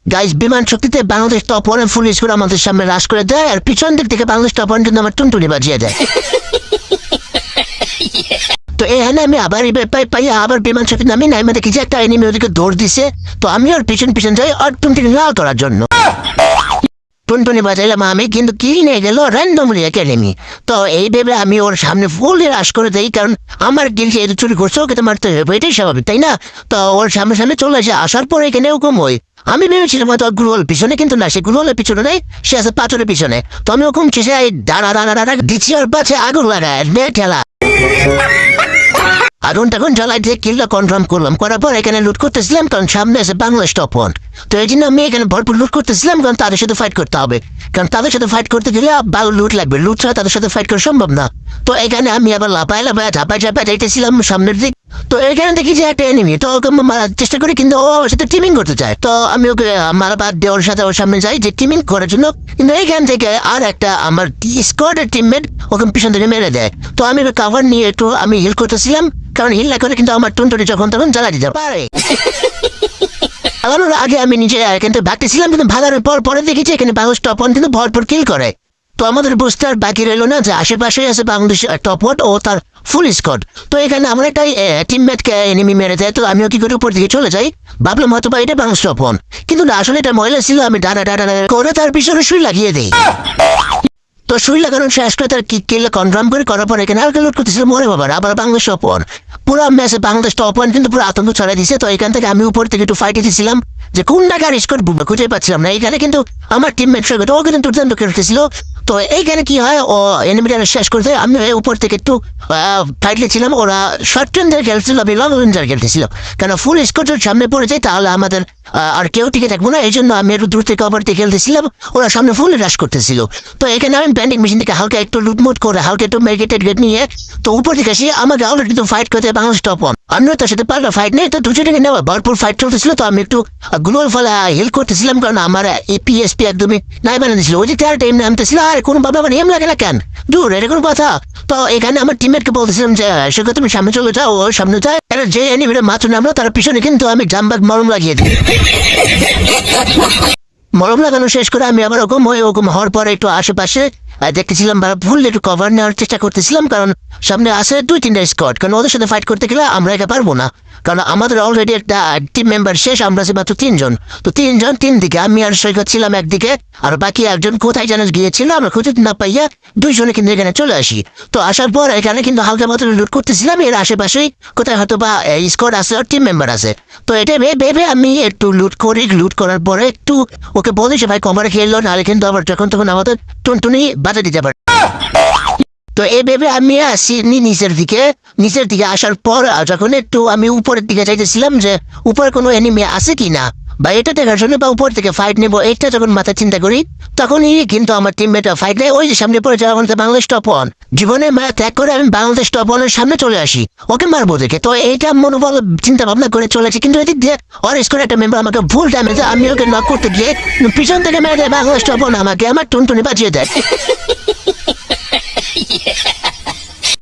Guys, বিমান শক্তিতে Bangladesh top one ফুল score আমাদের সামনে রাশ করে দেয়, আর পিছন দিক থেকে বাংলাদেশ টপ ওয়ান কিন্তু আমার টুনটুনি বাজিয়ে দেয়। তো এখানে আমি আবার পাইয়া আবার বিমান শক্তি নামি নাইমা দেখি যে একটা এনিমি ওদিকে দৌড় দিছে। তো আমি ওর পিছন পিছন যাই আর টুনটুনি লাল করার জন্য। টুনটুনি বাজাইলাম আমি, কিন্তু কি নিয়ে গেল র্যান্ডমলি একটা এনিমি। তো এই ভেবে আমি ওর সামনে ফুল রাশ করে দেই, কারণ আমার গিল যেহেতু চুরি করছে ওকে তো মারতে হবে, এটাই স্বাভাবিক তাই না? তো ওর সামনে সামনে চলে আসে, আসার পরে এখানে ওরকম ওই আমি ভেবেছিলাম হয়তো গুরুল পিছনে, কিন্তু না, সে গুরুলের পিছনে নেই, সে আছে পাথরের পিছনে। তো আমি ওরকম চেষে দাঁড়া দাঁড়া দাঁড়া দিচ্ছি ওর পাশে আগুন লাগায় ঠেলা আগুন টাগুন জ্বালাই দিয়ে কিলটা কনফার্ম করলাম। করার পর এখানে লুট করতেছিলাম, কারণ সামনে আছে বাংলাদেশ টপ ওয়ান। তো এই জন্য আমি এখানে ভরপুর লুট করতেছিলাম, কারণ তাদের সাথে ফাইট করতে হবে, কারণ তাদের সাথে ফাইট করতে গেলে ভালো লুট লাগবে, লুট ছাড়া তাদের সাথে ফাইট করা সম্ভব না। তো এখানে আমি আবার লাপাই ঝাপাই যাইতেছিলাম সামনের দিক। তো এখানে দেখি যে একটা এনিমি, তো ওকে মারার চেষ্টা করি, কিন্তু ও সাথে টিমিং করতে চায়। তো আমি ওকে মারা বাদ দিয়ে ওর সাথে ওর সামনে যাই যে টিমিং করার জন্য, কিন্তু এইখান থেকে আর একটা আমার স্কোয়াডের টিমমেট ওকে পিছন থেকে মেরে দেয়। তো আমি কাভার নিয়ে একটু আমি হিল করতেছিলাম, কারণ হিল না করে কিন্তু আমার টুনটুনি যখন তখন জ্বালা দিতে পারে। আগানোর আগে আমি নিজে কিন্তু ভাগতেছিলাম, কিন্তু ভাগার পর পরে দেখেছি এখানে বাংলাদেশ টপ ওয়ান কিন্তু ভরপুর কিল করে। তো আমাদের বুঝতে আর বাকি রইল না যে আশেপাশে আছে বাংলাদেশ টপ ওয়ান ও তার ফুল স্কোয়াড। তো এখানে আমার একটা টিমমেটকে এনিমি মেরে দেয়। তো আমিও কি করে উপর দিকে চলে যাই, ভাবলাম হয়তো বা এটা বাংলাদেশ টপ ওয়ান, কিন্তু না, আসলে এটা মহিলা ছিল। আমি ডানা ডানা করে তার পিছনে সুই লাগিয়ে দিই। তো সুই লাগানো শেষ করে তার কিল কনফার্ম করে করার পর এখানে আর লুট করতেছিল, মরে বাবার আবার বাংলাদেশ টপ ওয়ান। পুরো ম্যাচে বাংলাদেশ টপ ওয়ান কিন্তু পুরো আতঙ্ক ছড়াই দিছে। তো এখান থেকে আমি উপর থেকে একটু ফাইটে দিয়েছিলাম যে কোন টাকার স্কোর খুঁজে পাচ্ছিলাম না। এখানে কিন্তু আমার টিমমেট সঙ্গে ও কিন্তু দুর্দান্ত খেলতেছিল। তো এইখানে কি হয়, ও এনিমিটা শেষ করতে আমি উপর থেকে একটু ফাইট লেছিলাম। ওরা শর্ট রেঞ্জ খেলছিল, আমি লং রেঞ্জ খেলতেছিল, কেন ফুল স্কোর সামনে পড়ে যায় তাহলে আমাদের আর কেউ টিকে থাকবো না। এই জন্য আমি একটু দূর থেকে অপর থেকে খেলতেছিলাম, ওরা সামনে ফুল রাশ করতেছিল। তো এখানে আমি ব্যান্ডিং মেশিন থেকে হালকা একটু লুটমুট করে হালকা একটু মেডিকেটেড গেট নিয়ে তো উপর থেকে আসি। আমাকে অলরেডি তো ফাইট করতে বাংলাদেশ টপ ওয়ান, আমিও তার সাথে পাল্টা ফাইট নেই। তো দুজনে নেওয়া ভরপুর ফাইট চলতেছিল। তো আমি একটু গ্লোর ফলে হেল করতেছিলাম, কারণ আমার এপিএসপি একদমই নাই বানিয়ে দিয়েছিল। ওই যে তার টাইম নামতেছিল, আর কোনো ভাবে আমার এম লাগে না কেন, দূর এটা কোনো কথা। তো এখানে আমার টিমমেটকে বলতেছিলাম যে সেখানে তুমি সামনে চলে যাও, ওর সামনে যায়। যে এনিমিটা মাত্র নামলো তার পিছনে কিন্তু আমি জাম্বাক মরম লাগিয়ে দিই। মরম লাগানো শেষ করে আমি আবার ওরকম হওয়ার পরে একটু আশেপাশে দেখতেছিলাম, ফুল একটু কভার নেওয়ার চেষ্টা করতেছিলাম, কারণ সামনে আসে 2-3টা স্কোয়াড, কারণ ওদের সাথে ফাইট করতে গেলে আমরা এটা পারবো না, কারণ আমাদের অলরেডি একটা টিম মেম্বার শেষ, আমরা আছি মাত্র 3 জন। তো 3 জন 3 দিকে, আমি আর সৈকত ছিলাম একদিকে, আর বাকি একজন কোথায় যেন গিয়েছিল, আমরা খুঁজে না পাইয়া 2 জনে কিন্তু এখানে চলে আসি। তো আসার পর এখানে কিন্তু হালকা মতো লুট করতেছিলাম, এর আশেপাশেই কোথায় হয়তো বা স্কোয়াড আছে আর টিম মেম্বার আছে। তো এটা ভেবে আমি একটু লুট করার পরে একটু ওকে বলি যে ভাই কমারে খেললো, নাহলে কিন্তু আবার যখন তখন আমাদের টুনটুনি বাজা দিতে পারে। তো এই ভেবে আমি আসি নিচের দিকে আসার পর যখন একটু আমি উপরের দিকে চাইতেছিলাম যে উপরে কোনো এনিমি আছে কিনা, বা এটা দেখার জন্য বা উপর থেকে ফাইট নেবো, এটা যখন মাথা চিন্তা করি তখনই কিন্তু আমার টিমমেট ফাইট নেয় ওই যে সামনে পড়ে যাওয়া বাংলাদেশ টপ ওয়ান। জীবনে ত্যাগ করে আমি বাংলাদেশ টপ ওয়ানের সামনে চলে আসি ওকে মারবো দেখে। তো এইটা মনোবল চিন্তা ভাবনা করে চলেছি, কিন্তু এদিক দিয়ে ওর স্কোর একটা মেম্বার আমাকে ভুল ড্যামেজে আমি ওকে নক করতে গিয়ে পিছন থেকে মেরে দেয় বাংলাদেশ টপ ওয়ান, আমাকে আমার টুনটুনি বাজিয়ে দেয়।